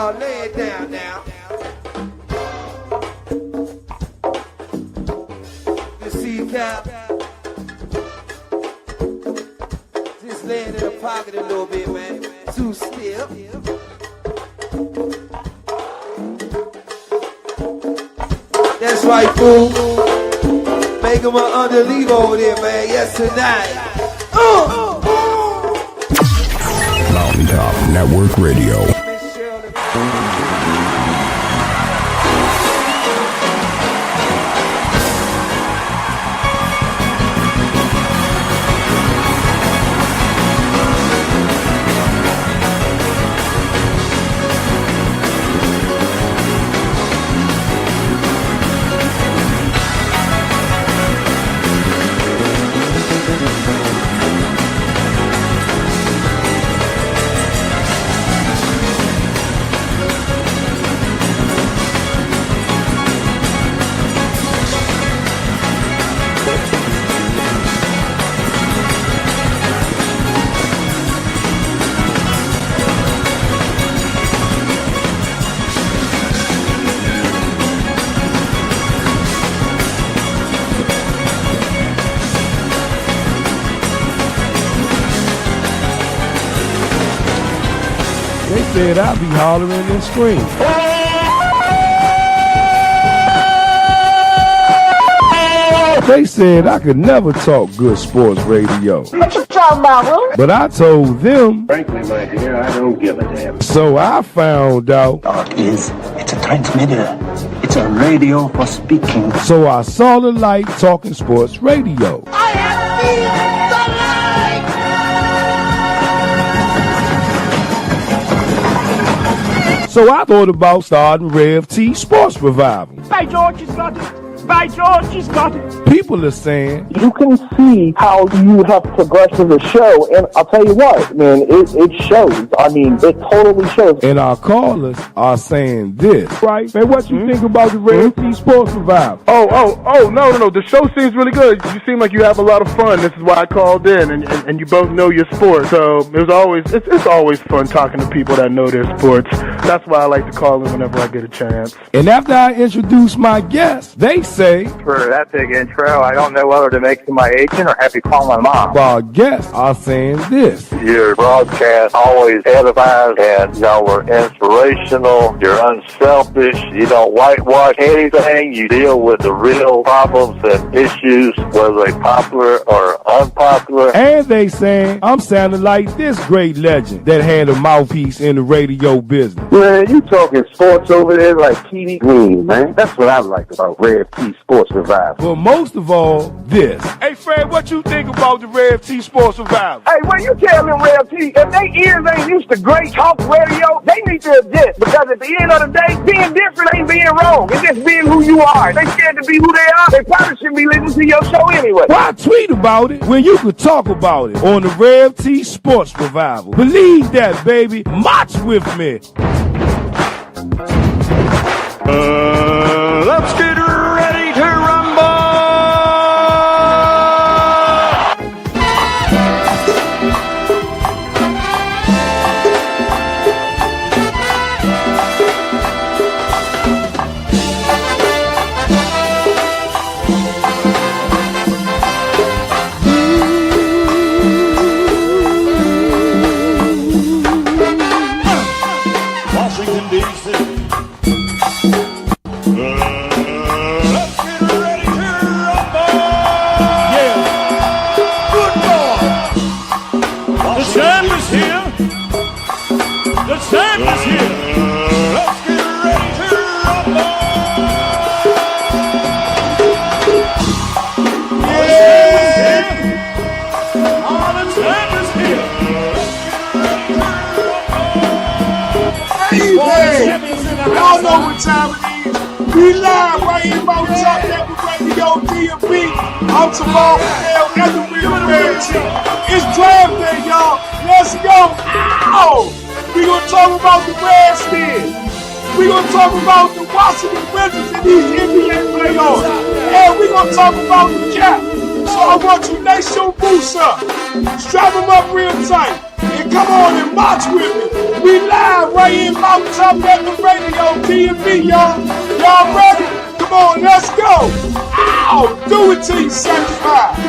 Oh, lay it down now. You see, Cap? Just laying in the pocket a little bit, man. Too stiff. That's right, fool. Make him an underleave over there, man. Yes, tonight. Mountaintop Network Radio. Said I'd be hollering and screaming. They said I could never talk good sports radio. What you talking about, Will? But I told them, frankly, my dear, I don't give a damn. So I found out it's a transmitter. It's a radio for speaking. So I saw the light talking sports radio. I have seen the light! So I thought about starting Rev T Sports Revival. By George, he's got it. By George, he's got it. People are saying, you can see how you have progressed in the show, and I'll tell you what, man, it shows. I mean, it totally shows. And our callers are saying this, right? Man, what you think about the Rev T Sports Revival? Oh, no. The show seems really good. You seem like you have a lot of fun. This is why I called in, and you both know your sport. So it's always fun talking to people that know their sports. That's why I like to call in whenever I get a chance. And after I introduce my guests, they say, for that big intro, I don't know whether to make you my agent or have you call my mom. Our guests are saying this. Your broadcast always edifies and we're inspirational. You're unselfish. You don't whitewash anything. You deal with the real problems and issues, whether they're popular or unpopular. And they saying, I'm sounding like this great legend that had a mouthpiece in the radio business. Man, you talking sports over there like TV Green, man. That's what I like about Rev T Sports Revival. But most of all, this. Hey, Fred, what you think about the Rev T Sports Revival? Hey, when you tell them Rev T, if they ears ain't used to great talk radio, they need to adjust. Because at the end of the day, being different ain't being wrong. It's just being who you are. If they scared to be who they are, they probably shouldn't be listening to your show anyway. Why tweet about it when you could talk about it on the Rev T Sports Revival? Believe that, baby. March with me. Let's get ready to rumble! Washington, D.C. Y'all know what time it is. We live right here about Top Level Radio DMV. I'm Jamal Fidel and the Real Man Team. It's draft day, y'all. Let's go. Ow! We gonna talk about the Redskins. We gonna talk about the Washington Wizards in these NBA playoffs. And we gonna talk about the Cap. So I want you to lace your boots up. Strap them up real tight. And come on and march with me. We live right here in Mountaintop Network Radio, DMV, y'all. Y'all ready? Come on, let's go. Ow! Do it till you satisfied.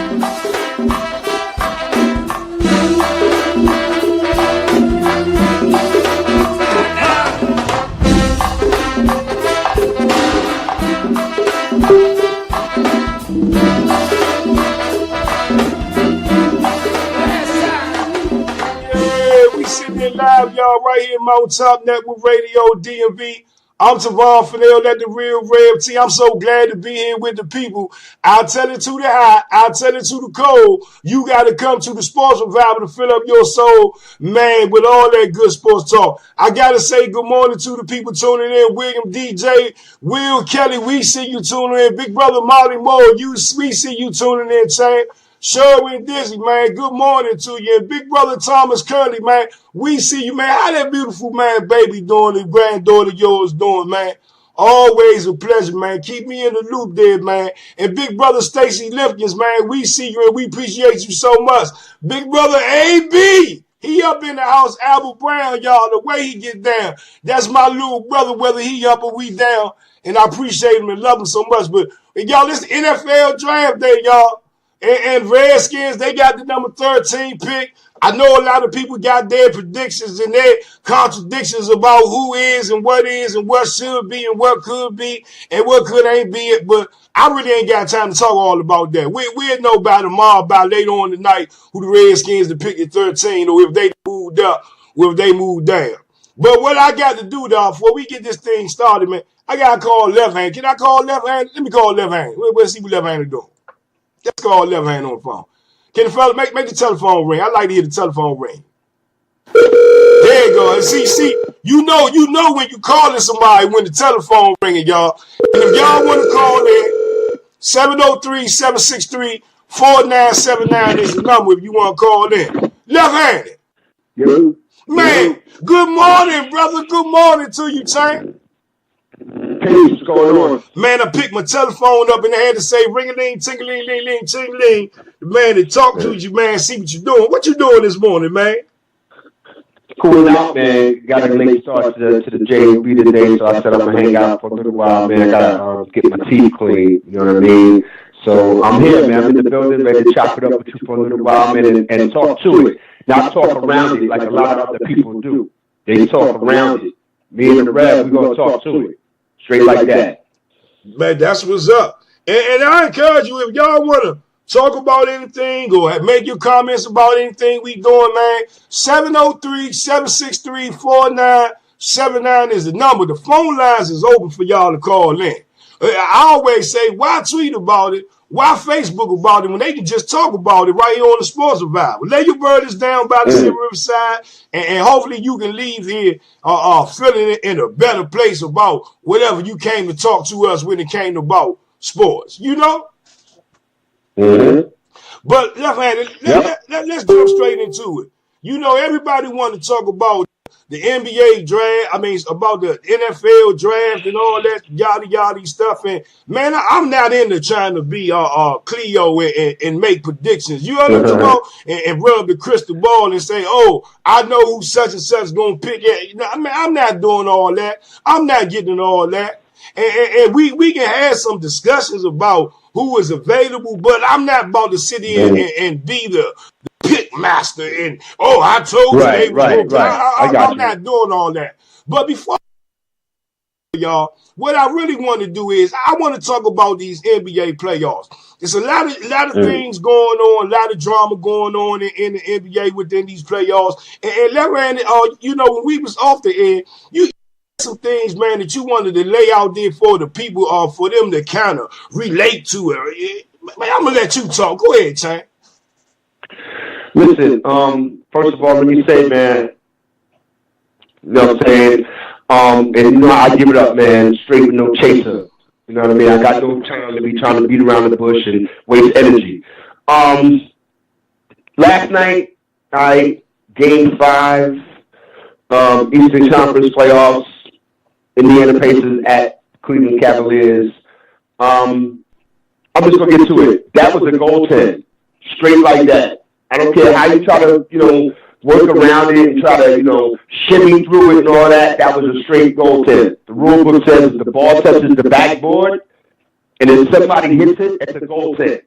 Sitting here live, y'all, right here, Mountaintop Network Radio, DMV. I'm Tavon Fidel at the Real Rev T. I'm so glad to be here with the people. I'll tell it to the high, I'll tell it to the cold. You got to come to the Sports Revival to fill up your soul, man, with all that good sports talk. I got to say good morning to the people tuning in. William DJ, Will Kelly, we see you tuning in. Big brother Molly Moore, we see you tuning in, champ. Sherwin Dizzy, man, good morning to you. And big brother Thomas Curley, man, we see you, man. How that beautiful man baby doing and granddaughter yours doing, man? Always a pleasure, man. Keep me in the loop there, man. And big brother Stacy Lifkins, man, we see you and we appreciate you so much. Big brother AB, he up in the house, Albert Brown, y'all, the way he get down. That's my little brother, whether he up or we down. And I appreciate him and love him so much. But y'all, this NFL draft day, y'all. And Redskins, they got the number 13 pick. I know a lot of people got their predictions and their contradictions about who is and what should be and what could be and what could ain't be it. But I really ain't got time to talk all about that. We'll know by tomorrow, by later on tonight, who the Redskins to pick at 13 or if they moved up or if they moved down. But what I got to do, dog, before we get this thing started, man, I got to call Left Hand. Can I call Left Hand? Let me call Left Hand. Let's see what Left Hand is doing. Let's call Left Hand on the phone. Can the fella make the telephone ring? I like to hear the telephone ring. There you go. See, you know when you calling somebody when the telephone ringing, y'all. And if y'all want to call in, 703-763-4979 is the number if you want to call in. Left-handed. Yo. Man, good morning, brother. Good morning to you, Tank. Hey, what's going on? Man, I picked my telephone up and I had to say ring-a-ling, ting-a-ling, ting-a-ling. The man that talk to you, man, see what you doing. What you doing this morning, man? Cooling out, man. Got a late start to the JB today, so I said I'm going to hang out for a little while, man. I got to get my teeth clean, you know what I mean? So I'm here, man. I'm in the building, ready to chop it up with you for a little while, man, and talk to it. Not talk around it like a lot of other people do. They talk around it. Me and the Rev, we're going to talk to it. Straight like that. Man, that's what's up. And I encourage you, if y'all want to talk about anything or make your comments about anything we doing, man, 703-763-4979 is the number. The phone lines is open for y'all to call in. I always say, why tweet about it? Why Facebook about it when they can just talk about it right here on the Sports Revival? Lay your burdens down by the Riverside, and hopefully you can leave here feeling it in a better place about whatever you came to talk to us when it came about sports. You know? Mm-hmm. But left-handed, let's jump straight into it. You know, everybody want to talk about the NBA draft, about the NFL draft and all that yada stuff. And man, I'm not into trying to be Cleo and make predictions. You know what I'm talking about? And rub the crystal ball and say, oh, I know who such and such gonna pick it. I'm not doing all that. I'm not getting all that. And we can have some discussions about who is available, but I'm not about to sit here and be the pick master and I told you they were I'm not doing all that. But before y'all, what I really want to do is I want to talk about these NBA playoffs. There's a lot of things going on, a lot of drama going on in the NBA within these playoffs. And Larry, when we was off the air, you some things, man, that you wanted to lay out there for the people, for them to kind of relate to it. Man, I'm gonna let you talk. Go ahead, Tank. Listen, first of all, let me say, man, you know what I'm saying? And I give it up, man, straight with no chaser. You know what I mean? I got no time to be trying to beat around the bush and waste energy. Last night, Game 5, Eastern Conference playoffs, Indiana Pacers at Cleveland Cavaliers. I'm just going to get to it. That was a goaltend, straight like that. I don't care how you try to, work around it and try to, shimmy through it and all that, that was a straight goaltend. The rule book says if the ball touches the backboard and then somebody hits it, it's a goaltend,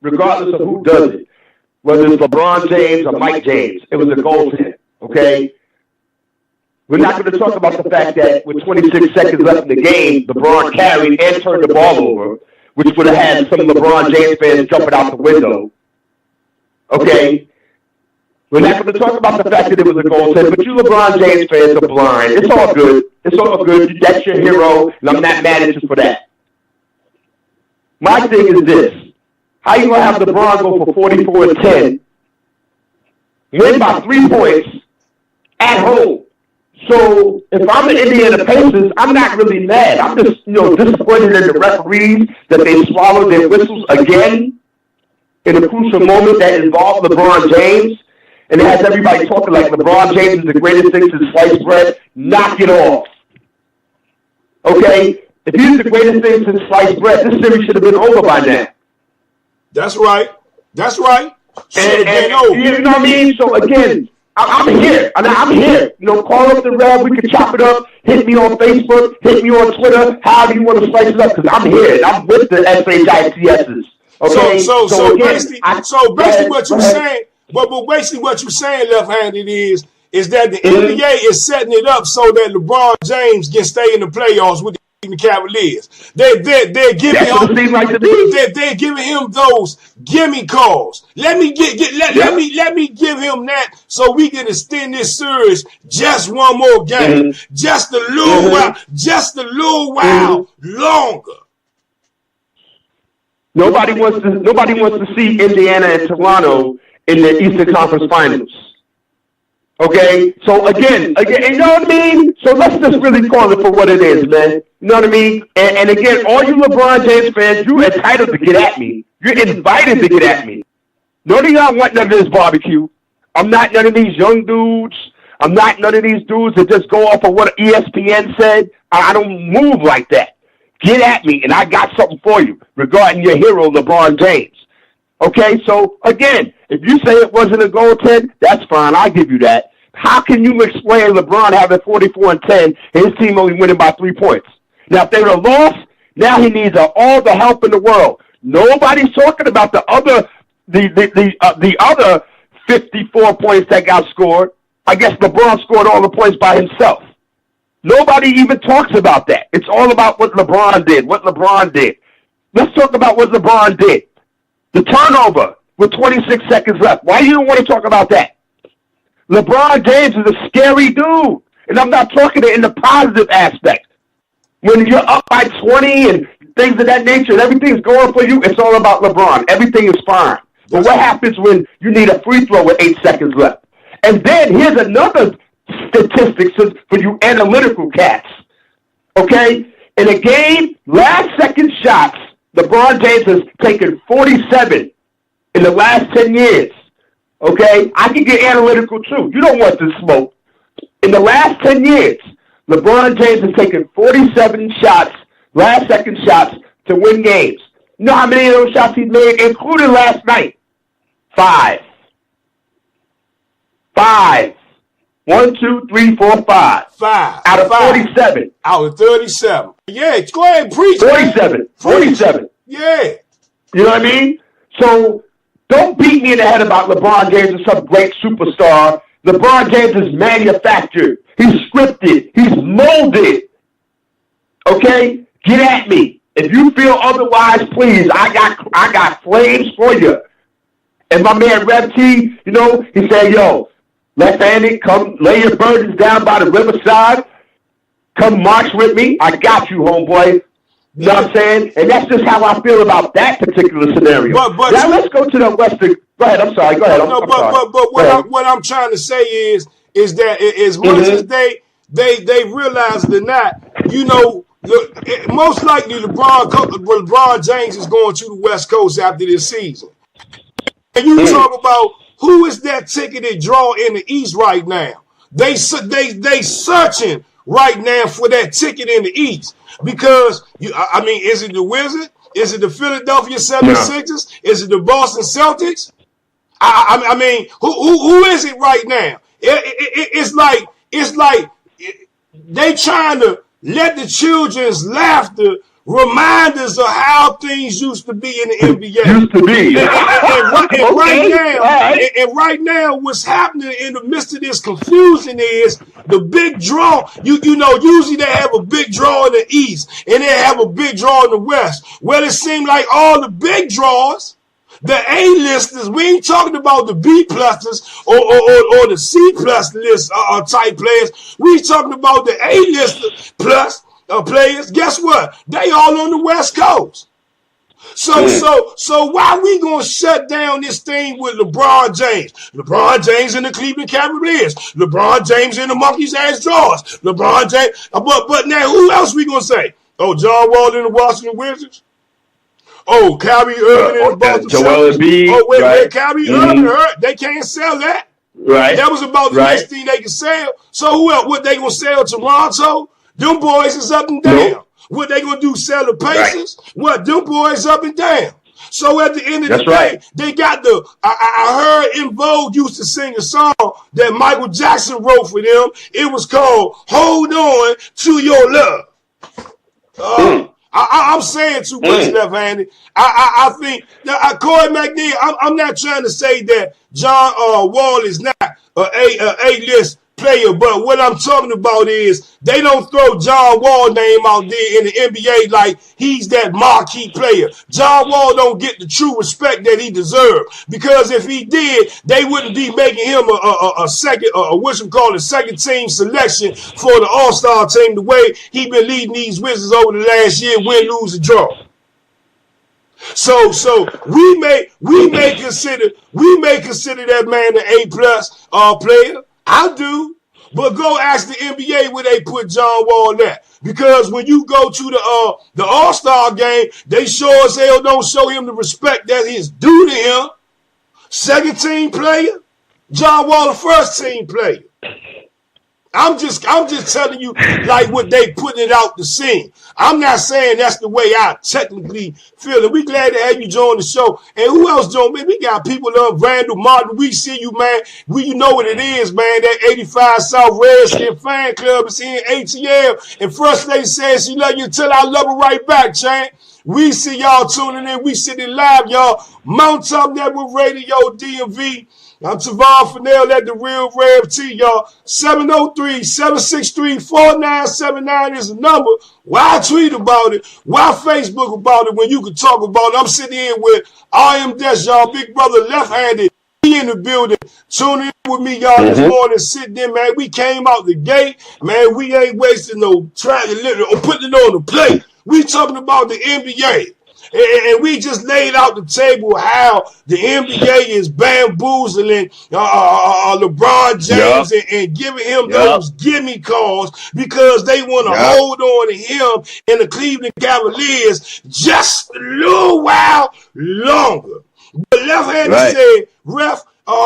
regardless of who does it. Whether it's LeBron James or Mike James, it was a goaltend, okay? We're not going to talk about the fact that with 26 seconds left in the game, LeBron carried and turned the ball over, which would have had some LeBron James fans jumping out the window, okay? We're not going to talk about the fact that it was a goaltender, but you LeBron James fans are blind. It's all good. It's all good. That's your hero, and I'm not mad at you for that. My thing is this. How you going to have LeBron go for 44 and 10, win by 3 points at home? So if I'm the Indiana Pacers, I'm not really mad. I'm just, disappointed in the referees that they swallowed their whistles again in a crucial moment that involved LeBron James. And it has everybody talking like LeBron James is the greatest thing since sliced bread. Knock it off. Okay? If he's the greatest thing since sliced bread, this series should have been over by now. That's right. That's right. And you know what I mean? So, again, I'm here. I'm here. Call up the Rev. We can chop it up. Hit me on Facebook. Hit me on Twitter. However you want to slice it up, because I'm here. And I'm with the SHITSs. Okay? So basically what you're saying, but basically what you're saying, left-handed, is that the NBA is setting it up so that LeBron James can stay in the playoffs with the Cavaliers. They're giving him those gimme calls. Let me give him that so we can extend this series just one more game, just a little while longer. Nobody wants to see Indiana and Toronto in the Eastern Conference Finals. Okay? So again, you know what I mean? So let's just really call it for what it is, man. You know what I mean? And again, all you LeBron James fans, you're entitled to get at me. You're invited to get at me. None of y'all want none of this barbecue. I'm not none of these young dudes. I'm not none of these dudes that just go off of what ESPN said. I don't move like that. Get at me, and I got something for you regarding your hero, LeBron James. Okay, so again, if you say it wasn't a goaltend, that's fine. I'll give you that. How can you explain LeBron having 44 and 10 and his team only winning by 3 points? Now, if they would have lost, now he needs all the help in the world. Nobody's talking about the other 54 points that got scored. I guess LeBron scored all the points by himself. Nobody even talks about that. It's all about what LeBron did. Let's talk about what LeBron did. The turnover with 26 seconds left. Why you don't want to talk about that? LeBron James is a scary dude. And I'm not talking in the positive aspect. When you're up by 20 and things of that nature and everything's going for you, it's all about LeBron. Everything is fine. But what happens when you need a free throw with 8 seconds left? And then here's another statistic for you analytical cats. Okay? In a game, last second shots, LeBron James has taken 47 in the last 10 years. Okay? I can get analytical too. You don't want this smoke. In the last 10 years, LeBron James has taken 47 shots, last second shots, to win games. You know how many of those shots he's made, including last night? 5. 1, 2, 3, 4, 5. 5. Out of 47. Out of 37. Yeah, go ahead and preach. 47. Yeah. You know what I mean? So don't beat me in the head about LeBron James as some great superstar. LeBron James is manufactured. He's scripted. He's molded. Okay? Get at me. If you feel otherwise, please. I got flames for you. And my man Rev T, he said, yo, left-handed, come lay your burdens down by the riverside. Come march with me. I got you, homeboy. You know what I'm saying? And that's just how I feel about that particular scenario. But now let's go to the Western. Go ahead. I'm sorry. Go ahead. But what I'm trying to say is that as much as they realize it or not, most likely LeBron James is going to the West Coast after this season. And you talk about who is that ticketed draw in the East right now? They searching right now for that ticket in the East because is it the Wizards? Is it the Philadelphia 76ers? Is it the Boston Celtics? I mean, who is it right now? It's like they trying to let the children's laughter remind us of how things used to be in the NBA. Used to be. And right now, what's happening in the midst of this confusion is the big draw. You know, usually they have a big draw in the East and they have a big draw in the West. Well, it seems like all the big draws, the A-listers, we ain't talking about the B-plusters or the C-plus list type players. We talking about the A-lister plus players. Guess what? They all on the West Coast. So why we gonna shut down this thing with LeBron James? LeBron James in the Cleveland Cavaliers. LeBron James in the Monkeys ass drawers. LeBron James. But now who else we gonna say? Oh, John Wall in the Washington Wizards. Oh, Kyrie Irving in the Boston Celtics. Oh, wait, Kyrie Irving hurt. They can't sell that. Right. That was about the next thing they can sell. So who else? What they gonna sell? Toronto? Them boys is up and down. Nope. What they gonna do? Sell the Pacers? Right. What? Them boys up and down. So at the end of the day, they got the. I heard In Vogue used to sing a song that Michael Jackson wrote for them. It was called "Hold On to Your Love." I'm saying too much left-handed. I think Corey McNeil. I'm not trying to say that John Wall is not A-list player, but what I'm talking about is they don't throw John Wall name out there in the NBA like he's that marquee player. John Wall don't get the true respect that he deserves, because if he did, they wouldn't be making him a second team selection for the All-Star team the way he been leading these Wizards over the last year, win, lose, or draw. So we may consider that man an A+ player. I do, but go ask the NBA where they put John Wall at. Because when you go to the All-Star game, they sure as hell don't show him the respect that is due to him. Second team player, John Wall, the first team player. I'm just telling you like what they putting it out the scene. I'm not saying that's the way I technically feel it. We glad to have you join the show. And who else join me? We got people on Randall Martin. We see you, man. You know what it is, man. That 85 South Redskin fan club is in ATL. And First Lady says she love you until I love her right back, Chan. We see y'all tuning in. We sitting live, y'all. Mount Top Network Radio, DMV. I'm Tavon Fennell at the Real Rev T, y'all. 703-763-4979 is the number. Why tweet about it? Why Facebook about it when you can talk about it? I'm sitting here with I.M. Desh, y'all. Big brother left-handed. He in the building. Tune in with me, y'all, this morning. Sitting in, man. We came out the gate. Man, we ain't wasting no time or putting it on the plate. We talking about the NBA. And we just laid out the table how the NBA is bamboozling LeBron James and giving him those gimme calls because they want to hold on to him and the Cleveland Cavaliers just a little while longer. But left-handed said,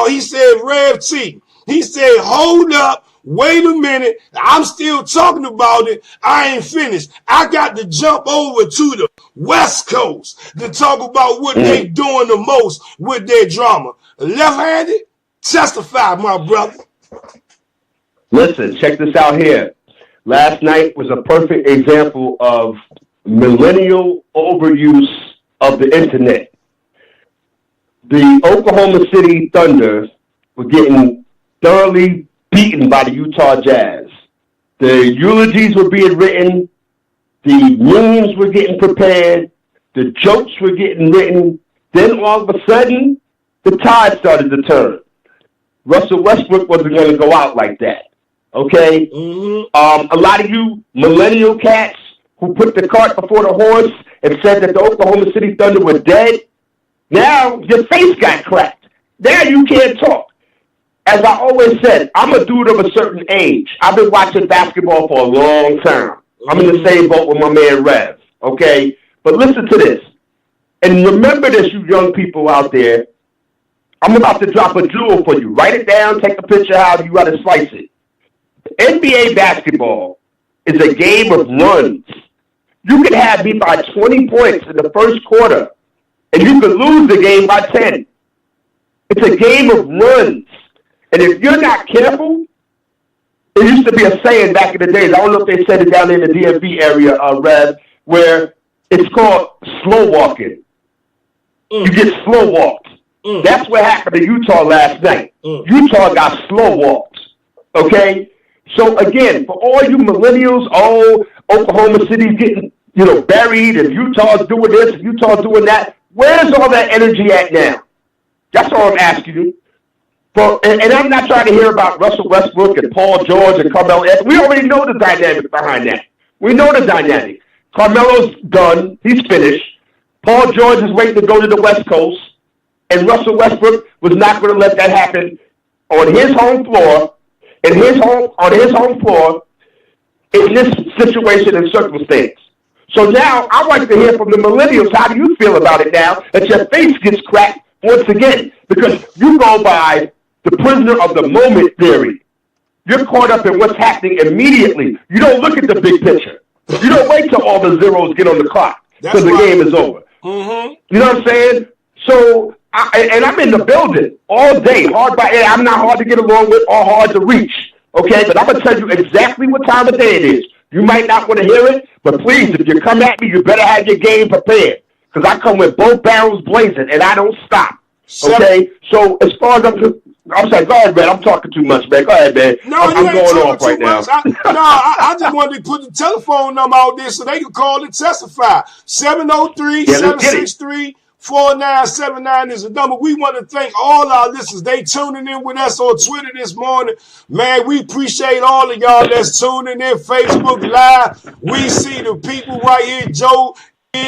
he said, Rev T. He said, hold up. Wait a minute. I'm still talking about it. I ain't finished. I got to jump over to the West Coast to talk about what they doing the most with their drama. Left-handed? Testify, my brother. Listen, check this out here. Last night was a perfect example of millennial overuse of the internet. The Oklahoma City Thunder were getting thoroughly beaten by the Utah Jazz. The eulogies were being written. The memes were getting prepared. The jokes were getting written. Then all of a sudden, the tide started to turn. Russell Westbrook wasn't going to go out like that. Okay? A lot of you millennial cats who put the cart before the horse and said that the Oklahoma City Thunder were dead, now your face got cracked. Now you can't talk. As I always said, I'm a dude of a certain age. I've been watching basketball for a long time. I'm in the same boat with my man Rev, okay? But listen to this. And remember this, you young people out there. I'm about to drop a jewel for you. Write it down, take a picture, however you got to slice it. NBA basketball is a game of runs. You can have me by 20 points in the first quarter, and you could lose the game by 10. It's a game of runs. And if you're not careful, it used to be a saying back in the days. I don't know if they said it down in the DMV area, Rev, where it's called slow walking. You get slow walked. That's what happened to Utah last night. Utah got slow walked. Okay? So, again, for all you millennials, Oklahoma City's getting, buried, and Utah's doing this, and Utah's doing that, where's all that energy at now? That's all I'm asking you. And I'm not trying to hear about Russell Westbrook and Paul George and Carmelo Anthony. We already know the dynamic behind that. We know the dynamic. Carmelo's done. He's finished. Paul George is waiting to go to the West Coast. And Russell Westbrook was not going to let that happen on his home floor, on his home floor, in this situation and circumstance. So now I'd like to hear from the millennials. How do you feel about it now that your face gets cracked once again? Because you go by the prisoner of the moment theory. You're caught up in what's happening immediately. You don't look at the big picture. You don't wait till all the zeros get on the clock because the game is over. You know what I'm saying? So, I'm in the building all day. I'm not hard to get along with or hard to reach. Okay? But I'm going to tell you exactly what time of day it is. You might not want to hear it, but please, if you come at me, you better have your game prepared. Because I come with both barrels blazing, and I don't stop. Okay? So, as far as I'm saying, go ahead, man. I'm talking too much, man. Go ahead, man. No, I'm going off right now. I just wanted to put the telephone number out there so they can call and testify. 703-763-4979 is the number. We want to thank all our listeners. They tuning in with us on Twitter this morning. Man, we appreciate all of y'all that's tuning in. Facebook Live. We see the people right here. Joe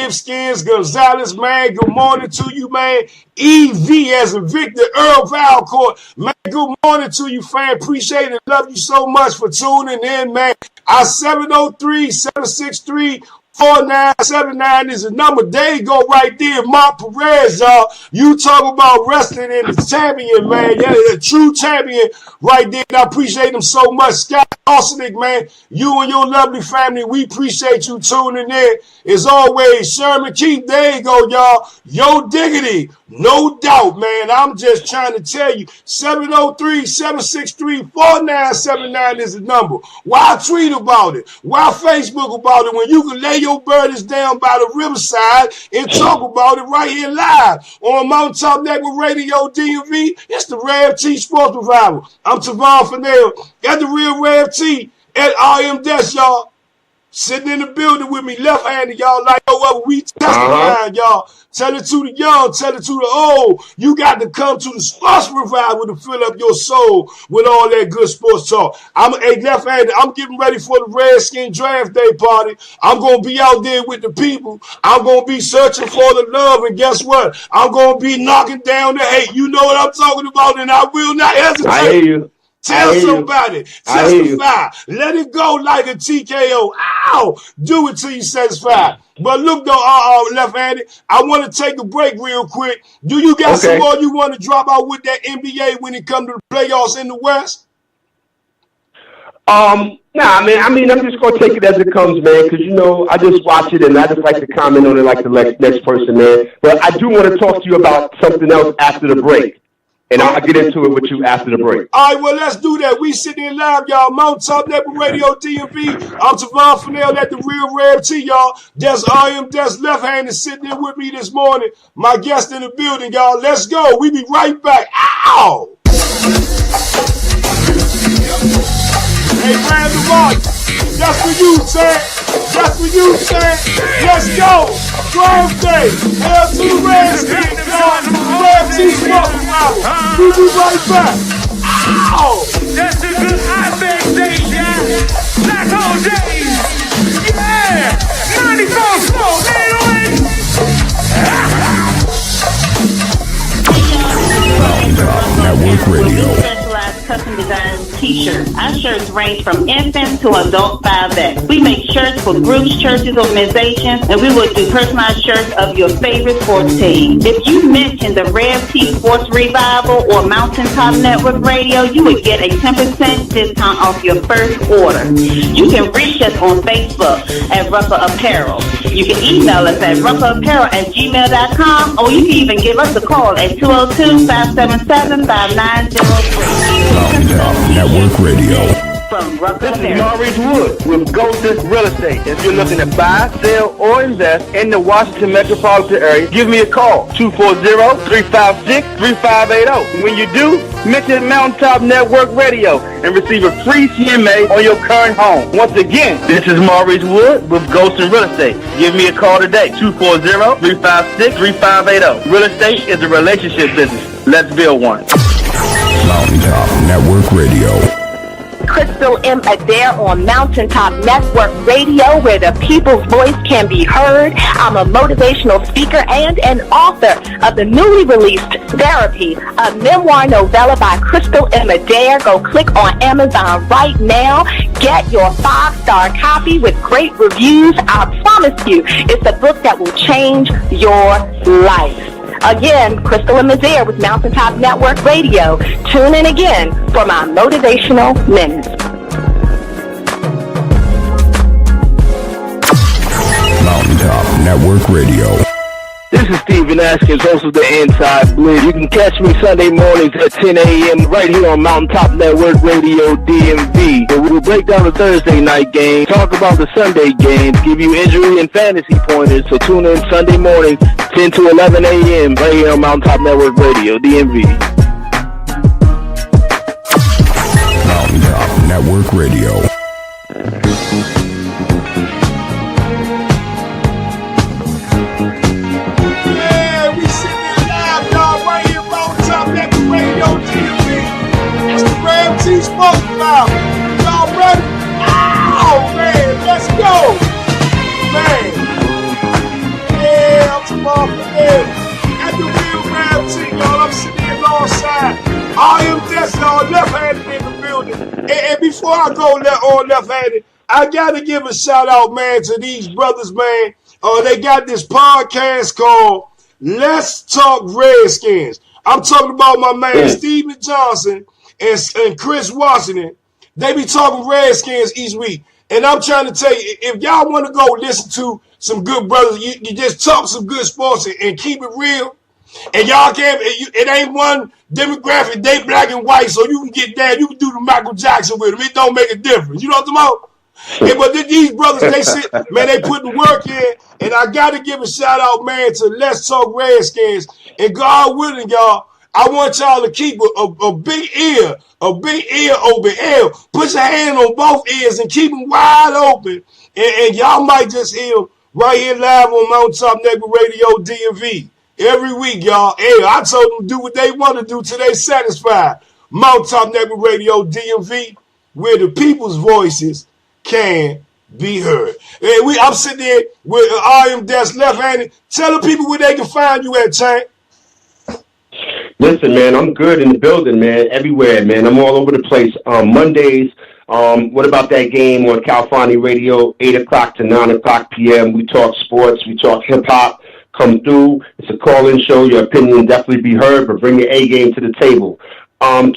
Skins Gonzalez, man, good morning to you, man. EV as in Victor Earl Valcourt, man, good morning to you, fam. Appreciate it. Love you so much for tuning in, man. Our 703-763-4979 is the number. There you go right there. Mark Perez, y'all. You talk about wrestling and the champion, man. Yeah, a true champion right there. I appreciate him so much. Scott Austin, man, you and your lovely family, we appreciate you tuning in. As always, Sherman Keith, there you go, y'all. Yo diggity. No doubt, man. I'm just trying to tell you. 703-763-4979 is the number. Why tweet about it? Why Facebook about it when you can lay your burdens down by the riverside and talk about it right here live on Mountaintop Network Radio DMV? It's the Rev T Sports Revival. I'm Tavon Fennell at the Real Rev T at IM Desk, y'all. Sitting in the building with me, left-handed, y'all, like no other. We testifying, y'all. Tell it to the young, tell it to the old. You got to come to the sports revival to fill up your soul with all that good sports talk. I'm left-handed. I'm getting ready for the Redskin Draft Day party. I'm going to be out there with the people. I'm going to be searching for the love, and guess what? I'm going to be knocking down the hate. You know what I'm talking about, and I will not hesitate. I hear you. Tell somebody. Testify. Let it go like a TKO. Ow! Do it till you satisfied. But look, though, left-handed, I want to take a break real quick. Do you got some more you want to drop out with that NBA when it comes to the playoffs in the West? Nah, man. I mean, I'm just going to take it as it comes, man, because, I just watch it, and I just like to comment on it like the next person, man. But I do want to talk to you about something else after the break. And I'll get into it with you after the break. All right, well, let's do that. We sitting in live, y'all. Mountaintop Network Radio DMV. I'm Tavon Fennell at the Real Rev T, y'all. That's left-handed sitting in with me this morning. My guest in the building, y'all. Let's go. We be right back. Ow! Hey, Randall Mark. That's for you, Ted. That's for you, Ted. Let's go. Draft Day. Hell to the Redskins, y'all. Rev T Sports Revival. We be right back. Ow! That's a good I-Bang Black Hole Days. Yeah! 94 Smoke, 808. Network Radio. Custom design t-shirts. Our shirts range from infant to adult 5X. We make shirts for groups, churches, organizations, and we will do personalized shirts of your favorite sports team. If you mention the Rev T Sports Revival or Mountaintop Network Radio, you would get a 10% discount off your first order. You can reach us on Facebook at Ruffer Apparel. You can email us at ruckerapparel@gmail.com, or you can even give us a call at 202-577-5903. Network Radio. From Rucker This is Apparel. Maurice Wood with Ghost's Real Estate. If you're looking to buy, sell, or invest in the Washington metropolitan area, give me a call, 240-356-3580. When you do, mention Mountaintop Network Radio and receive a free CMA on your current home. Once again, this is Maurice Wood with Ghost Real Estate. Give me a call today, 240-356-3580. Real estate is a relationship business. Let's build one. Mountaintop Network Radio. Crystal M. Adair on Mountaintop Network Radio, where the people's voice can be heard. I'm a motivational speaker and an author of the newly released Therapy, a memoir novella by Crystal M. Adair. Go click on Amazon right now. Get your 5-star copy with great reviews. I promise you, it's a book that will change your life. Again, Crystal M. Adair with Mountaintop Network Radio. Tune in again for my motivational minutes. Mountaintop Network Radio. This is Steven Askins, host of the Inside Blitz. You can catch me Sunday mornings at 10 a.m. right here on Mountaintop Network Radio DMV. And we will break down the Thursday night game, talk about the Sunday games, give you injury and fantasy pointers. So tune in Sunday morning, 10 to 11 a.m. right here on Mountaintop Network Radio DMV. Mountaintop Network Radio. Spoke about. Y'all ready? Oh man, let's go, man. Yeah, I'm tomorrow for them. At the Real Rap Team, y'all. I'm sitting here alongside. I am just y'all left-handed in the building. And before I go on left-handed, I gotta give a shout out, man, to these brothers, man. They got this podcast called Let's Talk Redskins. I'm talking about my man Steven Johnson and Chris Washington. They be talking Redskins each week. And I'm trying to tell you, if y'all want to go listen to some good brothers, you just talk some good sports and keep it real. And y'all can't, it ain't one demographic, they black and white, so you can get down, you can do the Michael Jackson with them. It don't make a difference. You know what I'm talking about? Yeah, but these brothers, they sit, man, they put the work in, and I got to give a shout out, man, to Let's Talk Redskins. And God willing, y'all, I want y'all to keep a big ear open. Hell, put your hand on both ears and keep them wide open. And y'all might just hear them right here live on Mountaintop Network Radio DMV. Every week, y'all. Hey, I told them to do what they want to do till they satisfied. Mountaintop Network Radio DMV, where the people's voices can be heard. And I'm sitting there with I am that's left-handed. Tell the people where they can find you at, Tank. Listen, man, I'm good in the building, man, everywhere, man. I'm all over the place. Mondays, what about that game on California Radio, 8 o'clock to 9 o'clock p.m. We talk sports, we talk hip-hop. Come through. It's a call-in show. Your opinion will definitely be heard, but bring your A-game to the table.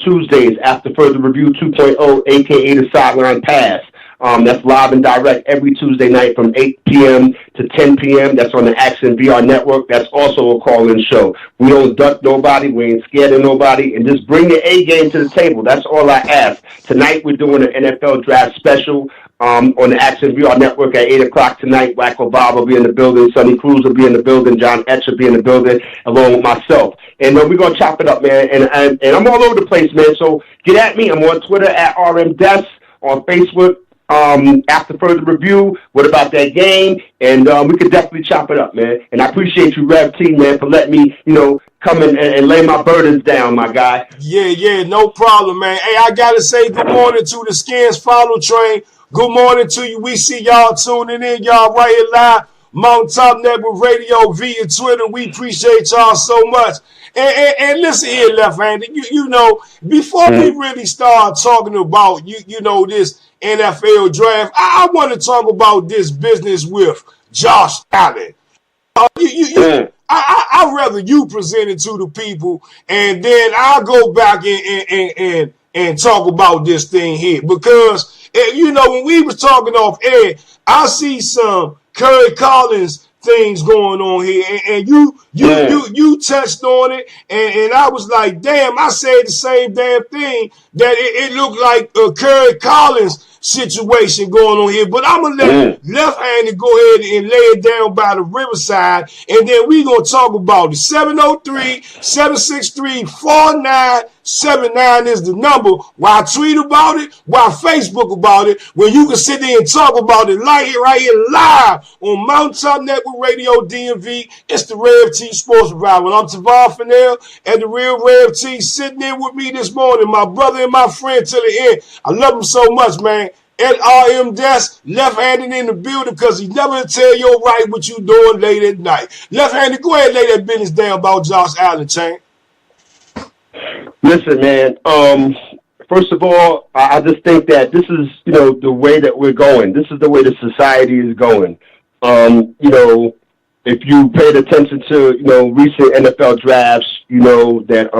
Tuesdays, After Further Review 2.0, a.k.a. the Sideline Pass. That's live and direct every Tuesday night from 8 p.m. to 10 p.m. That's on the Accent VR network. That's also a call-in show. We don't duck nobody. We ain't scared of nobody. And just bring your A-game to the table. That's all I ask. Tonight we're doing an NFL draft special on the Accent VR network at 8 o'clock tonight. Wacko Bob will be in the building. Sonny Cruz will be in the building. John Etch will be in the building along with myself. And we're going to chop it up, man. And I'm all over the place, man. So get at me. I'm on Twitter at RMDesk, on Facebook. After Further Review, what about that game? And we could definitely chop it up, man. And I appreciate you, Rev T, man, for letting me, come in and lay my burdens down, my guy. Yeah, no problem, man. Hey, I got to say good morning to the Skins Follow Train. Good morning to you. We see y'all tuning in, y'all right here live. Mountaintop Network Radio via Twitter. We appreciate y'all so much. And listen here, left-handed, before we really start talking about, this NFL draft, I want to talk about this business with Josh Allen. I'd rather you present it to the people, and then I'll go back and talk about this thing here. Because, when we was talking off air, I see some Curry Collins things going on here, and you touched on it, and I was like, damn, I said the same damn thing, that it looked like a Curry Collins situation going on here, but I'm gonna let left-handed go ahead and lay it down by the riverside, and then we gonna talk about it. 703-763-4979 is the number. Why tweet about it? Why Facebook about it? When you can sit there and talk about it right here live on Mountaintop Network Radio DMV. It's the Rev T Sports Revival. I'm Tavon Fennell and the real Rev T sitting in with me this morning, my brother and my friend till the end. I love him so much, man. At RM Desk, left-handed in the building because he never tell you right what you doing late at night. Left-handed, go ahead and lay that business down about Josh Allen, Chain. Listen, man. First of all, I just think that this is, the way that we're going. This is the way the society is going. If you paid attention to, recent NFL drafts, that,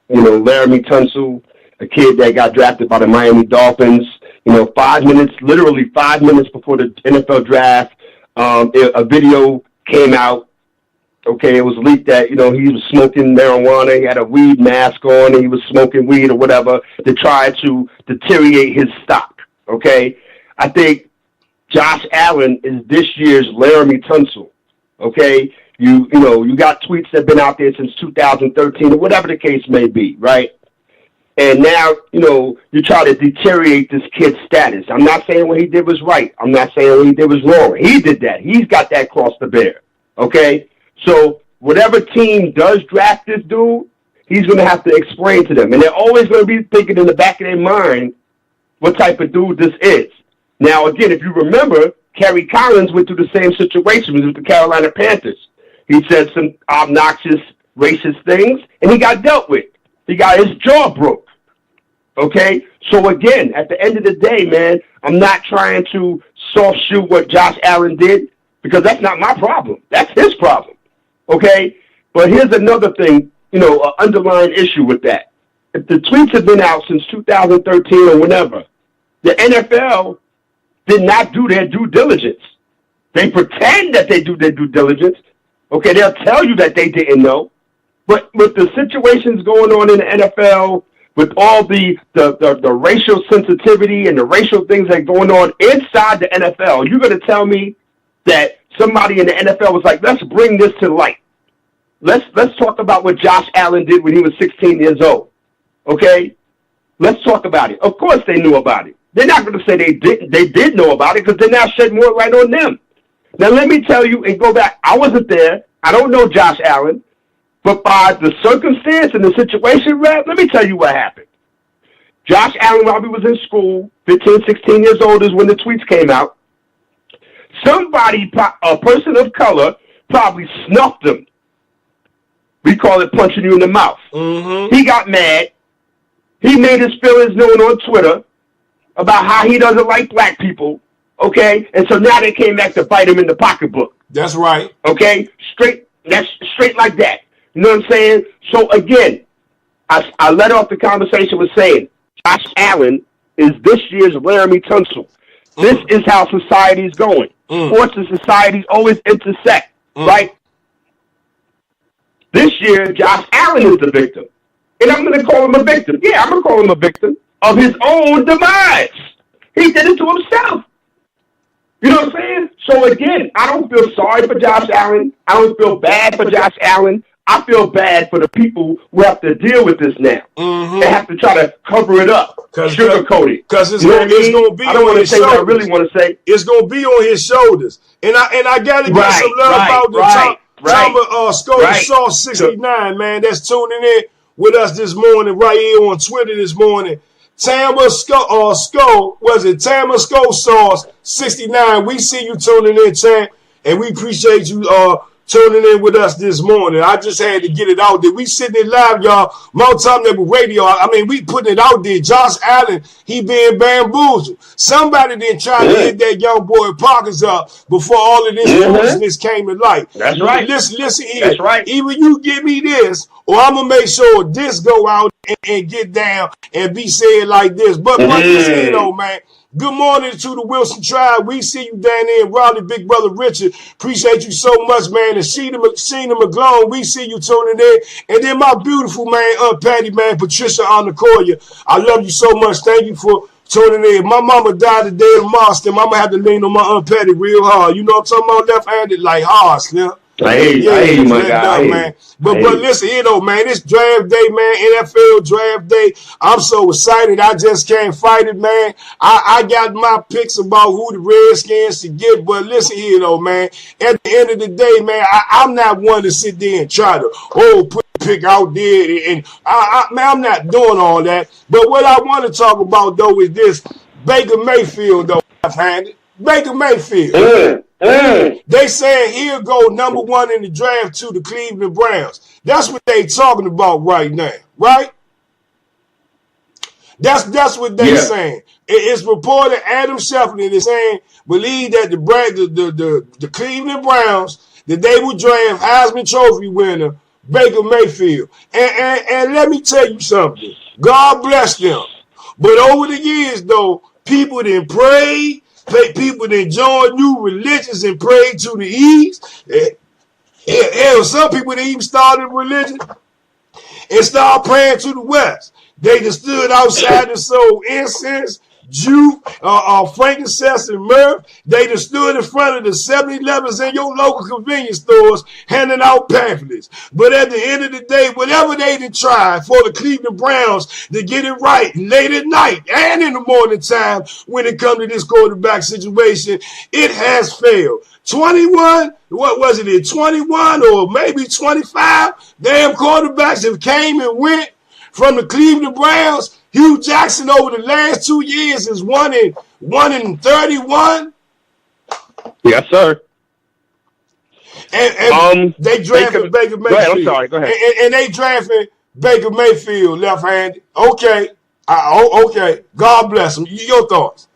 Laramie Tunsil, a kid that got drafted by the Miami Dolphins, literally 5 minutes before the NFL draft, a video came out. Okay, it was leaked that, he was smoking marijuana, he had a weed mask on, and he was smoking weed or whatever to try to deteriorate his stock. Okay? I think Josh Allen is this year's Laramie Tunsil. Okay? You got tweets that have been out there since 2013 or whatever the case may be, right? And now, you try to deteriorate this kid's status. I'm not saying what he did was right. I'm not saying what he did was wrong. He did that. He's got that cross to bear. Okay? So whatever team does draft this dude, he's going to have to explain to them. And they're always going to be thinking in the back of their mind what type of dude this is. Now, again, if you remember, Kerry Collins went through the same situation with the Carolina Panthers. He said some obnoxious, racist things, and he got dealt with. He got his jaw broke. Okay? So, again, at the end of the day, man, I'm not trying to soft shoot what Josh Allen did because that's not my problem. That's his problem. Okay? But here's another thing, an underlying issue with that. If the tweets have been out since 2013 or whenever, the NFL did not do their due diligence. They pretend that they do their due diligence. Okay, they'll tell you that they didn't know. But with the situations going on in the NFL, with all the racial sensitivity and the racial things that are going on inside the NFL, you're going to tell me that somebody in the NFL was like, let's bring this to light. Let's talk about what Josh Allen did when he was 16 years old. Okay? Let's talk about it. Of course they knew about it. They're not going to say they didn't. They did know about it because they now shed more light on them. Now, let me tell you and go back. I wasn't there. I don't know Josh Allen. But by the circumstance and the situation, Rev, let me tell you what happened. Josh Allen, while he was in school, 15, 16 years old is when the tweets came out. Somebody, a person of color, probably snuffed him. We call it punching you in the mouth. Mm-hmm. He got mad. He made his feelings known on Twitter about how he doesn't like black people, okay? And so now they came back to bite him in the pocketbook. That's right. Okay? That's straight like that. You know what I'm saying? So, again, I let off the conversation with saying Josh Allen is this year's Laramie Tunsil. This is how society is going. Sports and society always intersect, right? This year, Josh Allen is the victim. And I'm going to call him a victim. Yeah, I'm going to call him a victim of his own demise. He did it to himself. You know what I'm saying? So, again, I don't feel sorry for Josh Allen. I don't feel bad for Josh Allen. I feel bad for the people who have to deal with this now. Mm-hmm. They have to try to cover it up, sugarcoat it. Because it's going to be I don't want to say what I really want to say. It's going to be on his shoulders. And I got to get some love about the Sauce 69, man, that's tuning in with us this morning, right here on Twitter this morning. Tama Skull Sauce 69. We see you tuning in, champ, and we appreciate you tuning in with us this morning. I just had to get it out there. We sitting there live, y'all. Mountaintop Network Radio. I mean, we putting it out there. Josh Allen, he being bamboozled. Somebody didn't try to hit that young boy pockets up before all of this foolishness came to light. That's right. Listen here. That's right. Either you give me this, or I'm going to make sure this go out and get down and be said like this. But this here, though, man, Good morning to the Wilson tribe. We see you down there in Raleigh, Big Brother Richard. Appreciate you so much, man. And Sheena McGlone, we see you tuning in. And then my beautiful man, Aunt Patty, man, Patricia Anacoya. I love you so much. Thank you for tuning in. My mama died the day of Marston. Mama had to lean on my Aunt Patty real hard. You know what I'm talking about? Left-handed, like hard, Slim. I hate you, my guy. Man. But listen, you know, man, it's draft day, man, NFL draft day. I'm so excited. I just can't fight it, man. I got my picks about who the Redskins should get. But listen here, though, man. At the end of the day, man, I'm not one to sit there and try to, put a pick out there. And man, I'm not doing all that. But what I want to talk about, though, is this. Baker Mayfield, though, left-handed. Baker Mayfield. They saying he'll go number 1 in the draft to the Cleveland Browns. That's what they talking about right now, right? That's what they saying. It's reported Adam Schefter is saying believe that the Cleveland Browns that they will draft Heisman Trophy winner Baker Mayfield. And let me tell you something. God bless them. But over the years, though, people didn't pray. People that join new religions and pray to the east. Hell, some people that even started religion and started praying to the west. They just stood outside and sold incense, frankincense, and myrrh. They just stood in front of the 7-Elevens in your local convenience stores handing out pamphlets. But at the end of the day, whatever they did try for the Cleveland Browns to get it right late at night and in the morning time when it comes to this quarterback situation, it has failed. 21, what was it, 21 or maybe 25 damn quarterbacks have came and went from the Cleveland Browns. Hugh Jackson over the last 2 years is 1 in 31. Yes, sir. And they drafted Baker Mayfield. Go ahead, I'm sorry. Go ahead. And they drafted Baker Mayfield left-handed. Okay. Okay. God bless him. Your thoughts?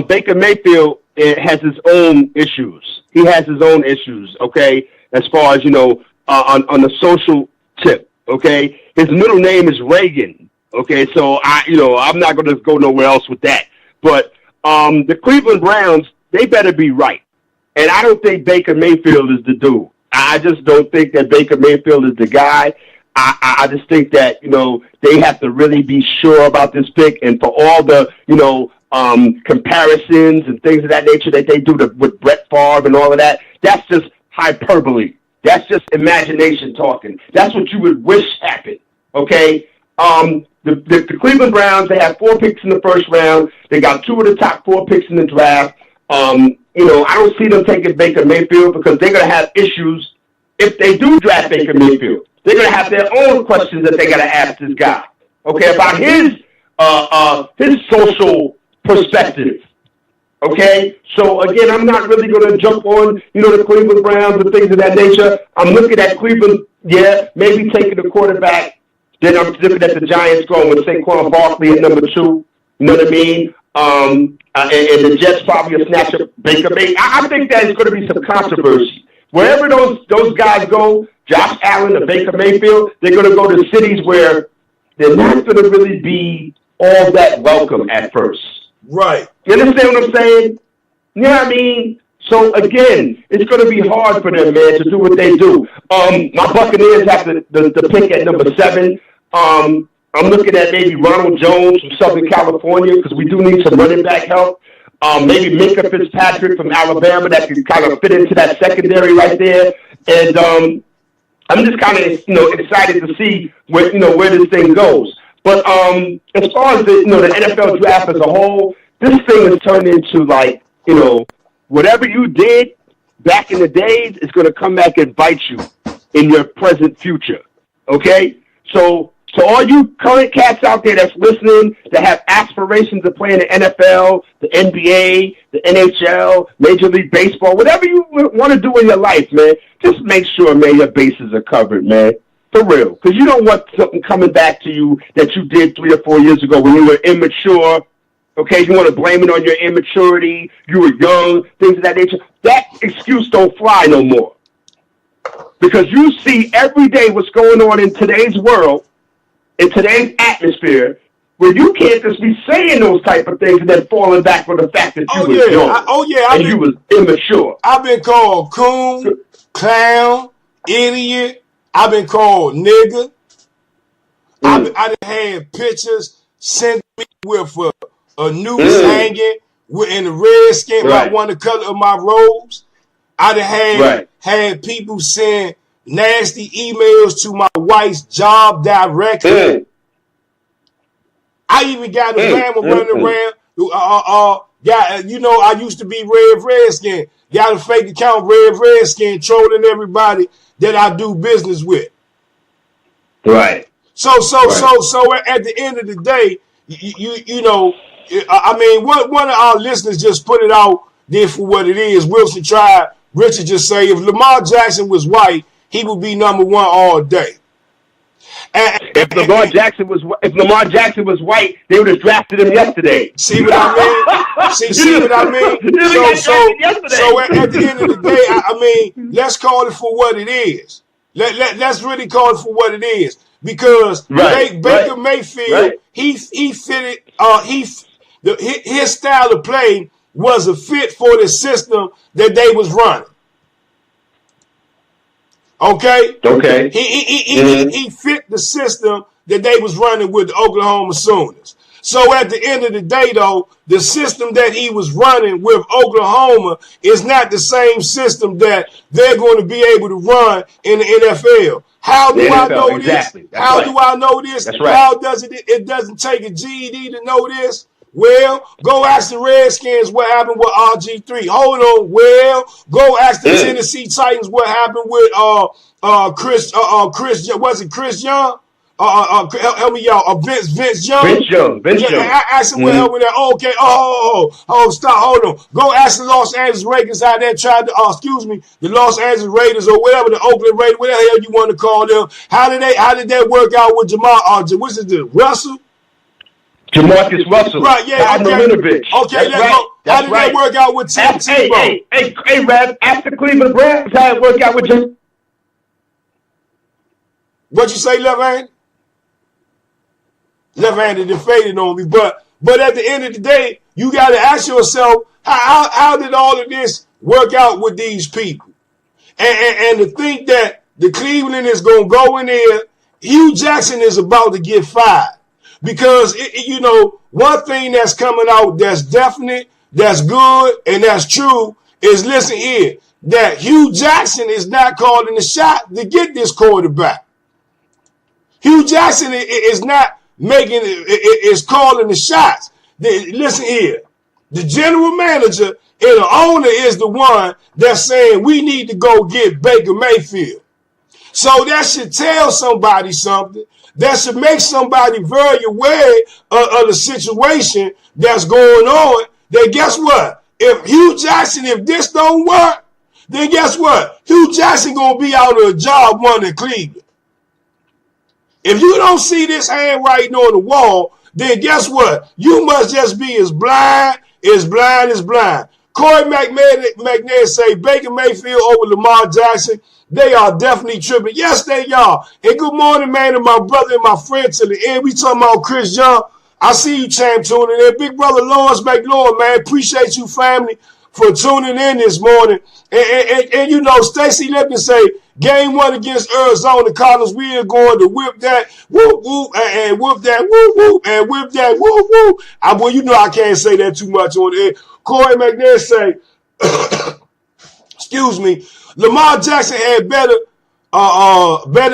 Baker Mayfield has his own issues. He has his own issues, okay, as far as, on the social tip, okay? His middle name is Reagan, okay? So, I'm not going to go nowhere else with that. But the Cleveland Browns, they better be right. And I don't think Baker Mayfield is the dude. I just don't think that Baker Mayfield is the guy. I just think that, they have to really be sure about this pick. And for all the, comparisons and things of that nature that they do with Brett Favre and all of that, that's just hyperbole. That's just imagination talking. That's what you would wish happened, okay? The Cleveland Browns, they have 4 picks in the first round. They got 2 of the top 4 picks in the draft. I don't see them taking Baker Mayfield because they're going to have issues if they do draft Baker Mayfield. They're going to have their own questions that they got to ask this guy, okay, about his social perspective. Okay, so again, I'm not really going to jump on, the Cleveland Browns and things of that nature. I'm looking at Cleveland, maybe taking the quarterback. Then I'm looking at the Giants going with Saquon Barkley at number 2. You know what I mean? And the Jets probably will snatch up Baker Mayfield. I think there's going to be some controversy. Wherever those guys go, Josh Allen or Baker Mayfield, they're going to go to cities where they're not going to really be all that welcome at first. Right. You understand what I'm saying? You know what I mean? So, again, it's going to be hard for them, man, to do what they do. My Buccaneers have the pick at number 7. I'm looking at maybe Ronald Jones from Southern California because we do need some running back help. Maybe Minka Fitzpatrick from Alabama that could kind of fit into that secondary right there. And I'm just kind of, excited to see where this thing goes. But as far as the NFL draft as a whole, this thing has turned into whatever you did back in the days is going to come back and bite you in your present future. Okay, so all you current cats out there that's listening that have aspirations of playing the NFL, the NBA, the NHL, Major League Baseball, whatever you want to do in your life, man, just make sure, man, your bases are covered, man. For real, because you don't want something coming back to you that you did 3 or 4 years ago when you were immature. Okay, you want to blame it on your immaturity. You were young, things of that nature. That excuse don't fly no more. Because you see every day what's going on in today's world, in today's atmosphere, where you can't just be saying those type of things and then falling back on the fact that you was young. You was immature. I've been called coon, clown, idiot. I've been called nigga. I done had pictures sent me with a noose hanging in the red skin, like one of the color of my robes. I done had people send nasty emails to my wife's job directly. I even got a grandma running around. I used to be Redskin. Got a fake account, Redskin, trolling everybody that I do business with. Right. So at the end of the day, one of our listeners just put it out there for what it is. Wilson tried. Richard just say if Lamar Jackson was white, he would be number one all day. If Lamar Jackson was white, they would have drafted him yesterday. See what I mean? See what I mean? So at the end of the day, let's call it for what it is. Let's really call it for what it is. Because Baker Mayfield, he fitted. His style of play was a fit for the system that they was running. Okay. He fit the system that they was running with the Oklahoma Sooners. So at the end of the day, though, the system that he was running with Oklahoma is not the same system that they're going to be able to run in the NFL. How do I know this? How do I know this? How does it doesn't take a GED to know this? Well, go ask the Redskins what happened with RG3. Hold on. Well, go ask the Tennessee Titans what happened with Chris Young? Help me out. Vince Young. I asked him what happened with that. Okay. Stop. Hold on. Go ask the Los Angeles Raiders how they tried to. The Los Angeles Raiders or whatever, the Oakland Raiders, whatever the hell you want to call them. How did that work out with what's his name? Russell? Jamarcus Russell. Right, yeah. Okay, let's go. How did that work out with Tim Tebow? Hey, Rev, after Cleveland Browns, how it work out with Jim? What you say, left-handed? Left-handed and faded on me. But at the end of the day, you got to ask yourself, how did all of this work out with these people? And to think that the Cleveland is going to go in there, Hugh Jackson is about to get fired. Because, one thing that's coming out that's definite, that's good, and that's true is, listen here, that Hugh Jackson is not calling the shot to get this quarterback. Hugh Jackson is not is calling the shots. Listen here, the general manager and the owner is the one that's saying we need to go get Baker Mayfield. So that should tell somebody something. That should make somebody very aware of the situation that's going on. Then guess what? If Hugh Jackson, if this don't work, then guess what? Hugh Jackson going to be out of a job one in Cleveland. If you don't see this handwriting on the wall, then guess what? You must just be as blind as blind. Corey McNair say Baker Mayfield over Lamar Jackson. They are definitely tripping. Yes, they are. And good morning, man, to my brother and my friend to the end. We talking about Chris Young. I see you, champ, tuning in. Big brother Lawrence McLaurin, man. Appreciate you, family, for tuning in this morning. And Stacey Lipton say, game 1 against Arizona Cardinals, we are going to whip that, whoop, whoop, and whip that, whoop, whoop, and whip that, whoop, whoop. I can't say that too much on the air. Corey McNair say, excuse me, Lamar Jackson had better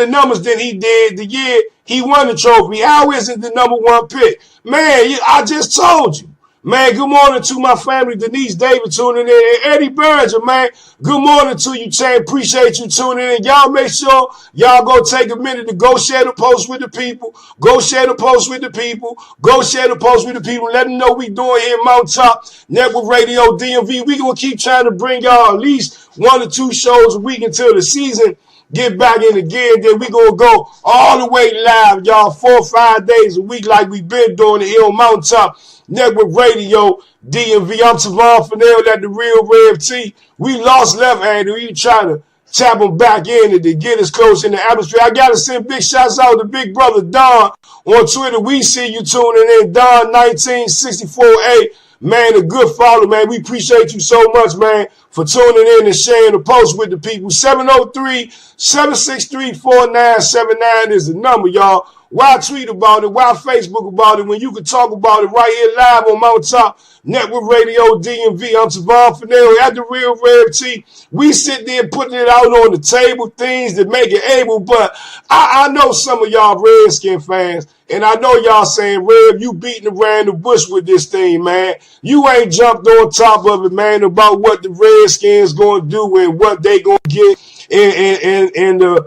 numbers than he did the year he won the trophy. How is it the number 1 pick? Man, I just told you. Man, good morning to my family, Denise David tuning in, and Eddie Berger, man. Good morning to you, champ. Appreciate you tuning in. Y'all make sure y'all go take a minute to go share the post with the people. Go share the post with the people. Go share the post with the people. Let them know we doing here Mountaintop Network Radio DMV. We gonna keep trying to bring y'all at least 1 or 2 shows a week until the season get back in again. Then we gonna go all the way live, y'all, 4 or 5 days a week like we been doing it here on Mountaintop Network Radio DMV. I'm Tavon Fennell at the Real Rev T. We lost left-handed. We trying to tap them back in and to get us close in the atmosphere. I got to send big shouts out to big brother Don on Twitter. We see you tuning in, Don1964A. Man, a good follow, man. We appreciate you so much, man, for tuning in and sharing the post with the people. 703-763-4979 is the number, y'all. Why tweet about it? Why Facebook about it when you can talk about it right here live on Mountaintop Network Radio DMV? I'm Tavon Fidel at the Real Rev T. We sit there putting it out on the table, things that make it able, but I know some of y'all Redskin fans, and I know y'all saying, Rev, you beating around the bush with this thing, man. You ain't jumped on top of it, man, about what the Redskins going to do and what they going to get in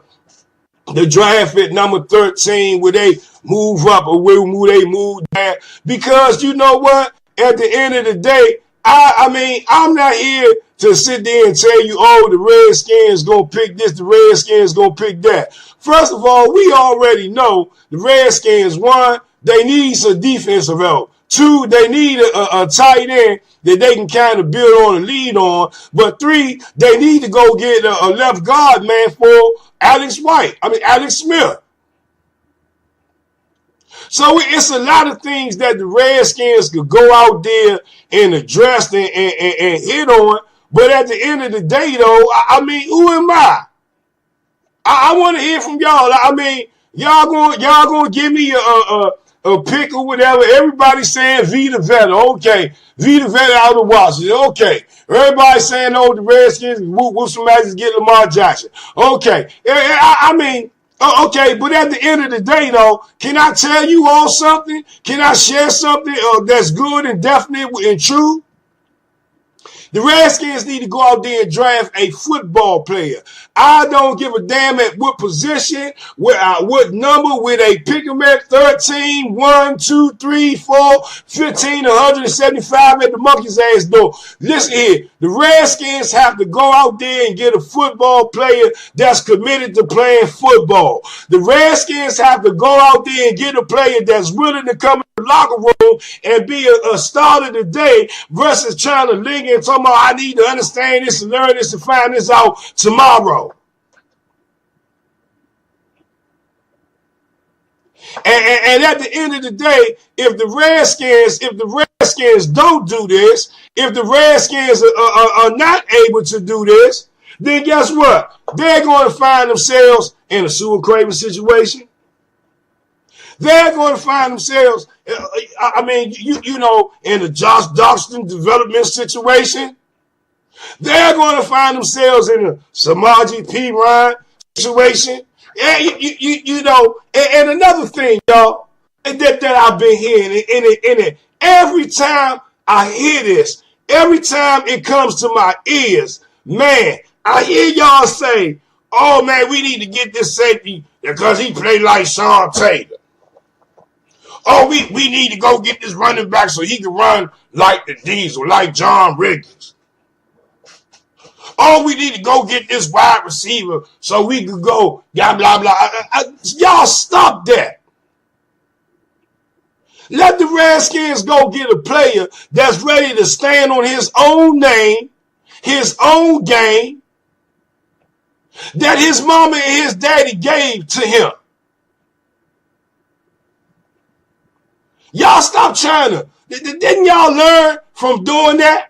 the draft at number 13, where they move up or where they move down. Because you know what? At the end of the day, I mean, I'm not here to sit there and tell you, oh, the Redskins going to pick this, the Redskins going to pick that. First of all, we already know the Redskins, one, they need some defensive help. Two, they need a tight end that they can kind of build on and lead on. But three, they need to go get a left guard, man, for Alex Smith. So it's a lot of things that the Redskins could go out there and address and hit on. But at the end of the day, though, I mean, who am I? I want to hear from y'all. I mean, y'all gonna give me a pick or whatever. Everybody saying Vita Vetta. Okay. Vita Vetta out of Washington. Okay. Everybody saying, oh, the Redskins, whoop some matches, get Lamar Jackson. Okay. I mean, okay, but at the end of the day, though, can I tell you all something? Can I share something that's good and definite and true? The Redskins need to go out there and draft a football player. I don't give a damn at what position, what number, where they pick them at 13, 1, 2, 3, 4, 15, 175 at the monkey's ass door. Listen here, the Redskins have to go out there and get a football player that's committed to playing football. The Redskins have to go out there and get a player that's willing to come in the locker room and be a starter today versus trying to linger and talking about I need to understand this and learn this and find this out tomorrow. And at the end of the day, if the Redskins don't do this, if the Redskins are not able to do this, then guess what? They're going to find themselves in a Sewell Craven situation. They're going to find themselves, I mean, you know, in the Josh Doctson development situation. They're going to find themselves in a Samaje Perine situation. And you know, and another thing, y'all, that I've been hearing, and every time I hear this, every time it comes to my ears, man, I hear y'all say, oh, man, we need to get this safety because he played like Sean Taylor. Oh, we need to go get this running back so he can run like the Diesel, like John Riggins. Oh, we need to go get this wide receiver so we could go blah, blah, blah. Y'all stop that. Let the Redskins go get a player that's ready to stand on his own name, his own game, that his mama and his daddy gave to him. Y'all stop trying to. Didn't y'all learn from doing that?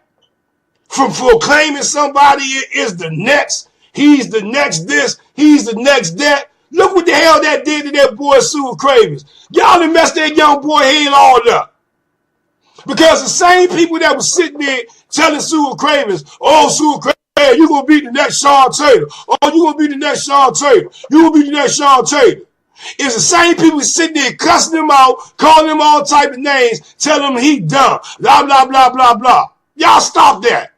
From proclaiming somebody is the next, he's the next this, he's the next that. Look what the hell that did to that boy Sewell Cravens. Y'all done messed that young boy head all up. Because the same people that was sitting there telling Sewell Cravens, oh, Sewell Cravens, you're going to be the next Sean Taylor. Oh, you're going to be the next Sean Taylor. You're going to be the next Sean Taylor. It's the same people sitting there cussing him out, calling him all type of names, telling him he dumb, blah, blah, blah, blah, blah. Y'all stop that.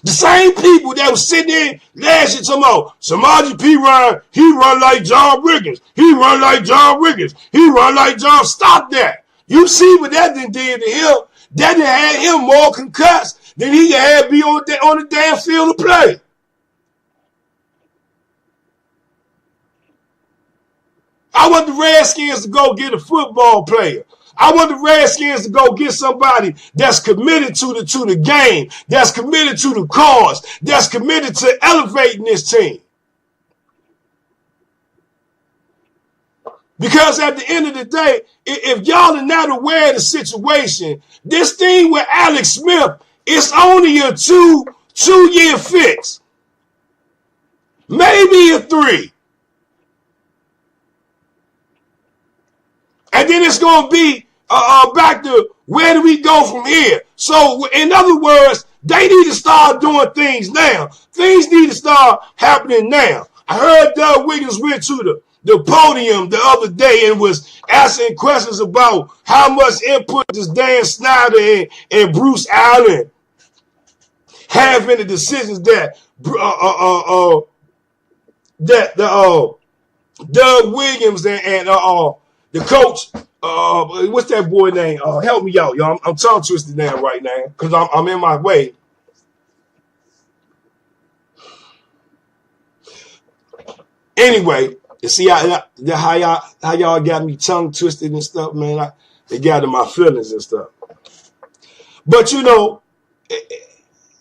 The same people that was sitting there last year talking about Samaje Perine, he run like John Riggins. He run like John Riggins. He run like John. Stop that. You see what that did to him? That done had him more concussed than he had be on the damn field of play. I want the Redskins to go get a football player. I want the Redskins to go get somebody that's committed to the game, that's committed to the cause, that's committed to elevating this team. Because at the end of the day, if y'all are not aware of the situation, this thing with Alex Smith is only a two-year fix. Maybe a 3. And then it's going to be back to where do we go from here? So, in other words, they need to start doing things now. Things need to start happening now. I heard Doug Wiggins went to the podium the other day and was asking questions about how much input does Dan Snyder and Bruce Allen have in the decisions that Doug Williams and the coach, what's that boy name? Help me out, y'all. I'm tongue twisted now right now because I'm in my way. Anyway, you see how y'all got me tongue twisted and stuff, man. They got in my feelings and stuff. But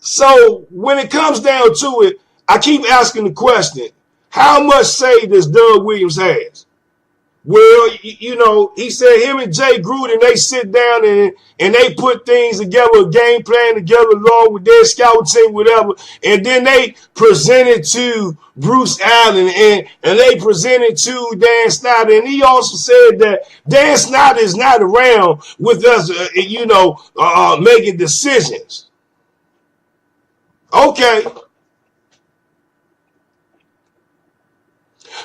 so when it comes down to it, I keep asking the question: how much say does Doug Williams has? Well, he said him and Jay Gruden, they sit down and they put things together, a game plan together along with their scout team, whatever, and then they present it to Bruce Allen and they presented to Dan Snyder. And he also said that Dan Snyder is not around with us, making decisions. Okay.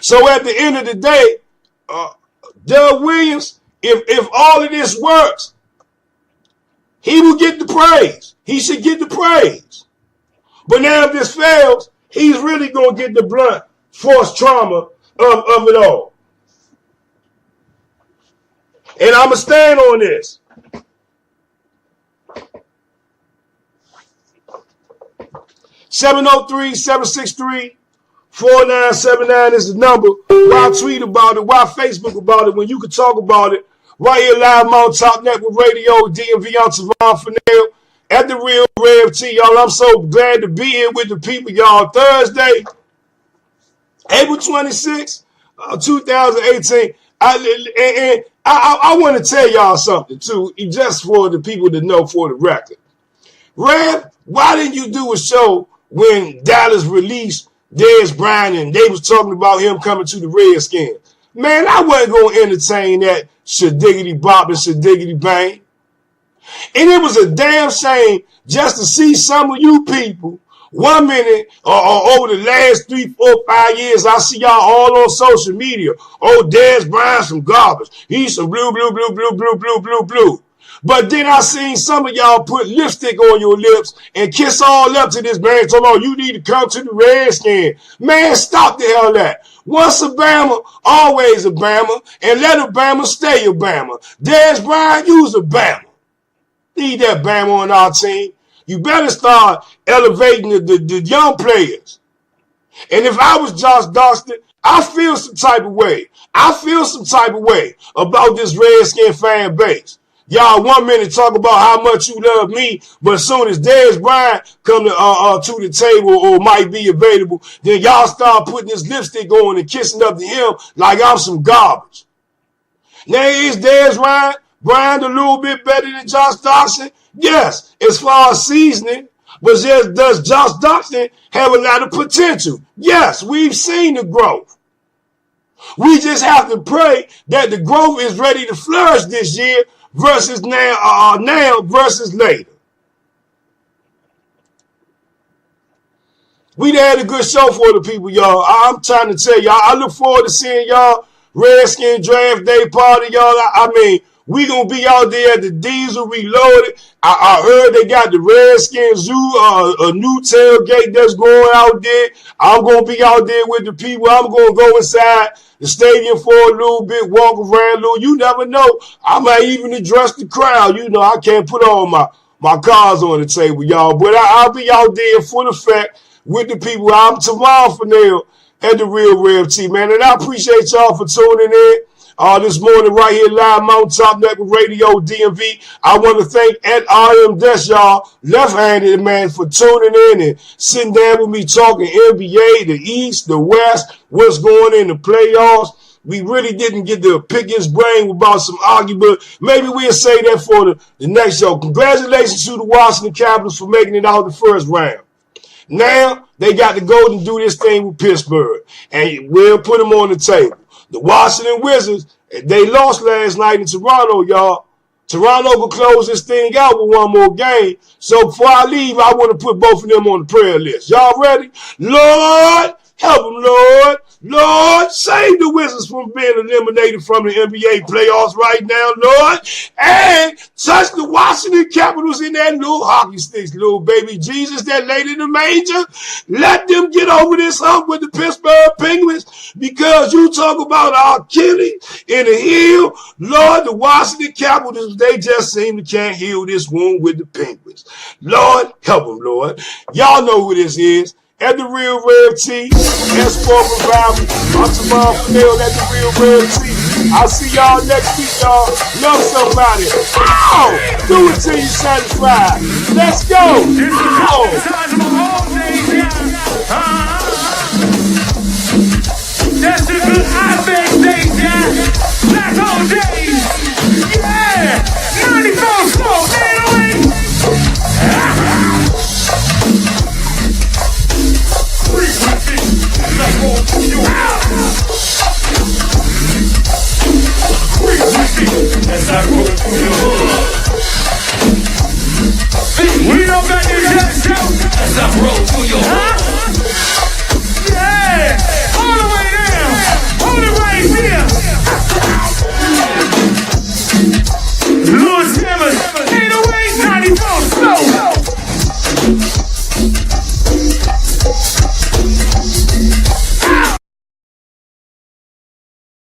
So at the end of the day, Doug Williams, if all of this works, he will get the praise. He should get the praise. But now if this fails, he's really going to get the blunt force trauma of it all. And I'm going to stand on this. (703-763) 4979 is the number. Why tweet about it? Why Facebook about it? When you can talk about it right here live on Top Network Radio, DMV on Tavon Fennell at the Real Rev T. Y'all, I'm so glad to be here with the people, y'all. Thursday, April 26, 2018. I want to tell y'all something, too, just for the people to know for the record. Rev, why didn't you do a show when Dallas released Dez Bryant and they was talking about him coming to the Redskins? Man, I wasn't going to entertain that shadiggity bop and shadiggity bang. And it was a damn shame just to see some of you people 1 minute or over the last 3, 4, 5 years, I see y'all all on social media. Oh, Dez Bryant some garbage. He's some blue, blue, blue, blue, blue, blue, blue, blue. But then I seen some of y'all put lipstick on your lips and kiss all up to this man talking about you need to come to the Redskins. Man, stop the hell that. Once a Bama, always a Bama, and let a Bama stay a Bama. Dez Bryant, you's a Bama. Need that Bama on our team. You better start elevating the young players. And if I was Josh Dostin, I feel some type of way. I feel some type of way about this Redskin fan base. Y'all 1 minute talk about how much you love me, but as soon as Dez Bryant come to the table or might be available, then y'all start putting this lipstick on and kissing up to him like I'm some garbage. Now is Dez Bryant a little bit better than Josh Dostin? Yes, as far as seasoning. But does Josh Dostin have a lot of potential? Yes, we've seen the growth. We just have to pray that the growth is ready to flourish this year versus now versus later. We had a good show for the people, y'all. I'm trying to tell y'all, I look forward to seeing y'all Redskin Draft Day party, y'all. I mean, we gonna be out there at the Diesel Reloaded. I heard they got the Redskin Zoo, a new tailgate that's going out there. I'm gonna be out there with the people. I'm gonna go inside the stadium for a little bit, walk around a little. You never know. I might even address the crowd. You know, I can't put all my cards on the table, y'all. But I'll be out there in full effect with the people. I'm Tavon Fennell at the Real Rev T, man. And I appreciate y'all for tuning in. This morning right here live Mountaintop Network Radio DMV. I want to thank Ed I.M. Des, y'all, left-handed man, for tuning in and sitting down with me talking NBA, the East, the West, what's going in the playoffs. We really didn't get to pick his brain about some argument. Maybe we'll say that for the next show. Congratulations to the Washington Capitals for making it out the first round. Now they got to go and do this thing with Pittsburgh, and we'll put them on the table. The Washington Wizards, they lost last night in Toronto, y'all. Toronto will close this thing out with one more game. So before I leave, I want to put both of them on the prayer list. Y'all ready? Lord, help them, Lord. Lord, save the Wizards from being eliminated from the NBA playoffs right now, Lord. And touch the Washington Capitals in that little hockey sticks, little baby Jesus that laid in the manger. Let them get over this hump with the Pittsburgh Penguins, because you talk about our Achilles in the heel. Lord, the Washington Capitals, they just seem to can't heal this wound with the Penguins. Lord, help them, Lord. Y'all know who this is. At the Real Rev T, S4 Revival, I'm Jamal Fennell at the Real Rev T. I'll see y'all next week, y'all. Love somebody. Ow! Do it till you satisfied. Let's go. Ow!